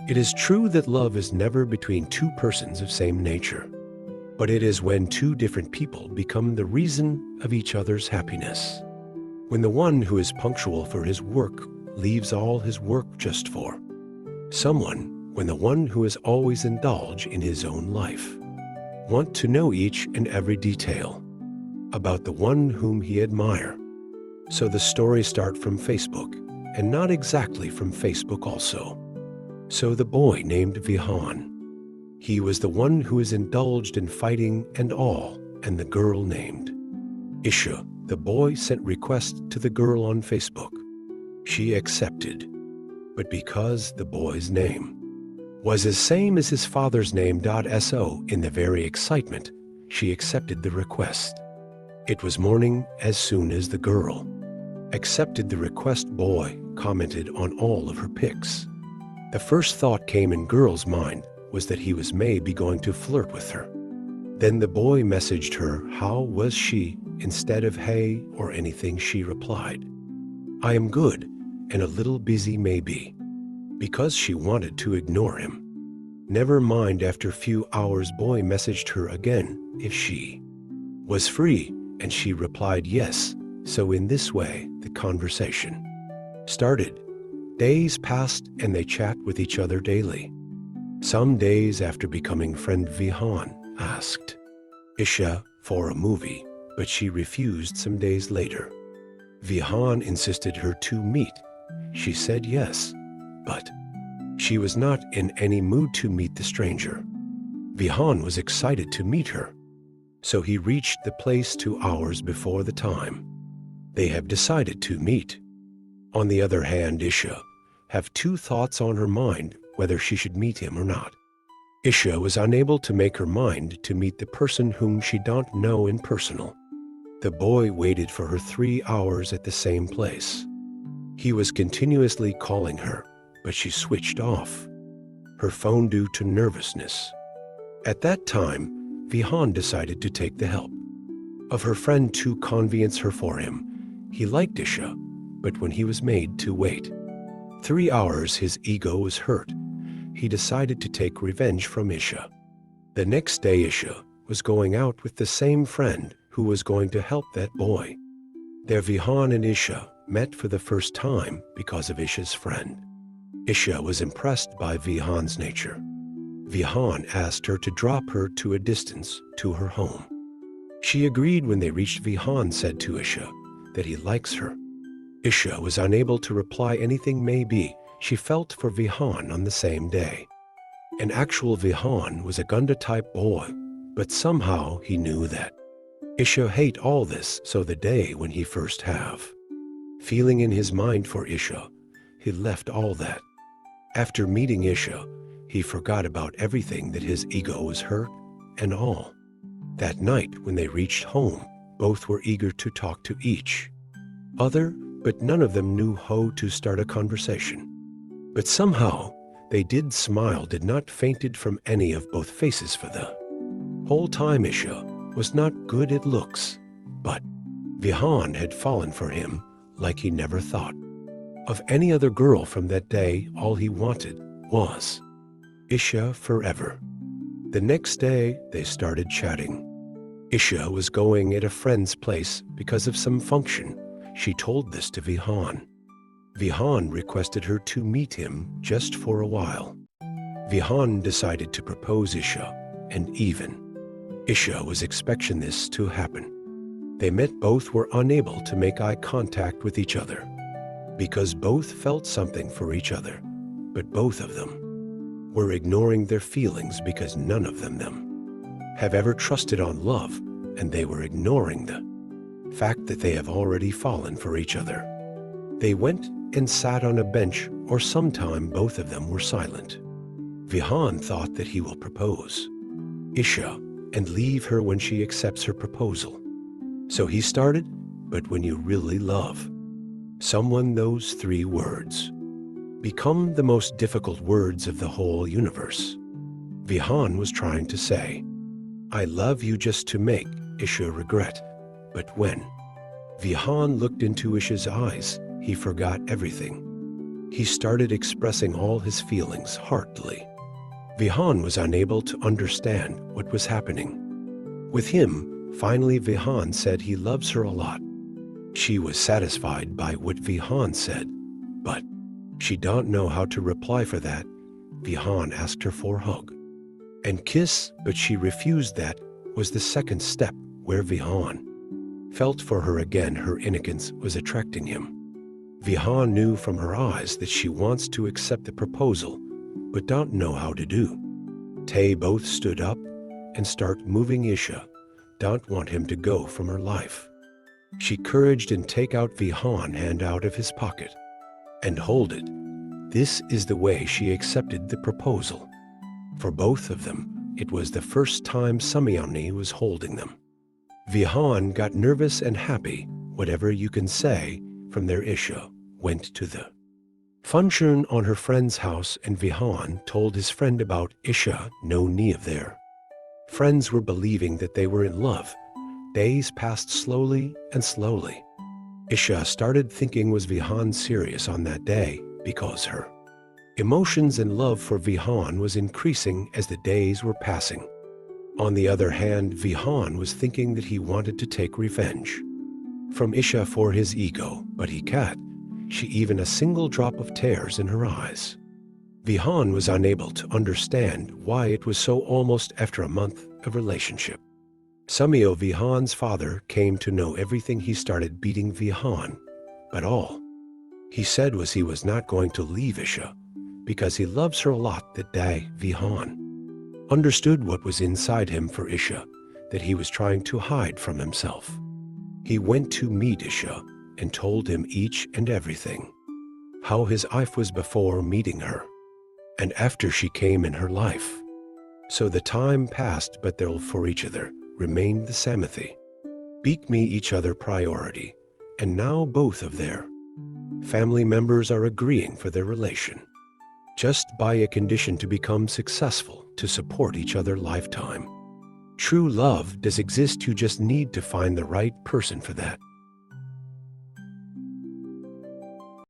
It is true that love is never between two persons of same nature, but it is when two different people become the reason of each other's happiness. When the one who is punctual for his work leaves all his work just for someone, when the one who is always indulged in his own life want to know each and every detail about the one whom he admire. So the stories start from Facebook, and not exactly from Facebook also. So the boy named Vihaan, he was the one who is indulged in fighting and all, and the girl named Isha, the boy sent requests to the girl on Facebook. She accepted, but because the boy's name was as same as his father's name, so in the very excitement, she accepted the request. It was morning as soon as the girl accepted the request. Boy commented on all of her pics. The first thought came in girl's mind was that he was maybe going to flirt with her. Then the boy messaged her how was she. Instead of hey or anything, she replied, "I am good and a little busy maybe," because she wanted to ignore him. Never mind, after a few hours boy messaged her again if she was free, and she replied yes. So in this way the conversation started. Days passed and they chat with each other daily. Some days after becoming friend, Vihaan asked Isha for a movie, but she refused. Some days later, Vihaan insisted her to meet. She said yes, but she was not in any mood to meet the stranger. Vihaan was excited to meet her, so he reached the place 2 hours before the time they have decided to meet. On the other hand, Isha have two thoughts on her mind whether she should meet him or not. Isha was unable to make her mind to meet the person whom she don't know in personal. The boy waited for her 3 hours at the same place. He was continuously calling her, but she switched off her phone due to nervousness. At that time, Vihaan decided to take the help of her friend to convince her for him. He liked Isha, but when he was made to wait 3 hours, his ego was hurt. He decided to take revenge from Isha. The next day, Isha was going out with the same friend who was going to help that boy. There Vihaan and Isha met for the first time because of Isha's friend. Isha was impressed by Vihaan's nature. Vihaan asked her to drop her to a distance to her home. She agreed. When they reached, Vihaan said to Isha that he likes her. Isha was unable to reply anything. Maybe she felt for Vihaan on the same day. An actual Vihaan was a Gunda-type boy, but somehow he knew that Isha hate all this. So the day when he first have feeling in his mind for Isha, he left all that. After meeting Isha, he forgot about everything, that his ego was hurt and all. That night when they reached home, both were eager to talk to each other, but none of them knew how to start a conversation. But somehow they did smile, did not fainted from any of both faces for the whole time. Isha was not good at looks, but Vihaan had fallen for him like he never thought of any other girl. From that day, all he wanted was Isha forever. The next day, they started chatting. Isha was going at a friend's place because of some function. She told this to Vihaan. Vihaan requested her to meet him just for a while. Vihaan decided to propose Isha, and even Isha was expecting this to happen. They met. Both were unable to make eye contact with each other because both felt something for each other, but both of them were ignoring their feelings because none of them have ever trusted on love, and they were ignoring the fact that they have already fallen for each other. They went and sat on a bench, or sometime both of them were silent. Vihaan thought that he will propose Isha and leave her when she accepts her proposal. So he started, but when you really love someone, those 3 words become the most difficult words of the whole universe. Vihaan was trying to say, "I love you," just to make Isha regret. But when Vihaan looked into Isha's eyes, he forgot everything. He started expressing all his feelings heartily. Vihaan was unable to understand what was happening. With him, finally Vihaan said he loves her a lot. She was satisfied by what Vihaan said, but she don't know how to reply for that. Vihaan asked her for a hug and kiss, but she refused. That was the second step where Vihaan felt for her again. Her innocence was attracting him. Vihaan knew from her eyes that she wants to accept the proposal, but don't know how to do. They both stood up and start moving. Isha don't want him to go from her life. She encouraged and take out Vihaan hand out of his pocket and hold it. This is the way she accepted the proposal. For both of them, it was the first time Samyamni was holding them. Vihaan got nervous and happy. Whatever you can say. From there, Isha went to the function on her friend's house, and Vihaan told his friend about Isha. No need of their friends were believing that they were in love. Days passed slowly and slowly. Isha started thinking, was Vihaan serious on that day? Because her emotions and love for Vihaan was increasing as the days were passing. On the other hand, Vihaan was thinking that he wanted to take revenge from Isha for his ego, but he can't. She even a single drop of tears in her eyes. Vihaan was unable to understand why it was so. Almost after a month of relationship, Samyo, Vihaan's father, came to know everything. He started beating Vihaan, but all he said was he was not going to leave Isha because he loves her a lot. That day, Vihaan understood what was inside him for Isha, that he was trying to hide from himself. He went to meet Isha and told him each and everything, how his life was before meeting her and after she came in her life. So the time passed, but they'll for each other remained the Samati. Beak me each other priority, and now both of their family members are agreeing for their relation, just by a condition to become successful, to support each other lifetime. True love does exist. You just need to find the right person for that.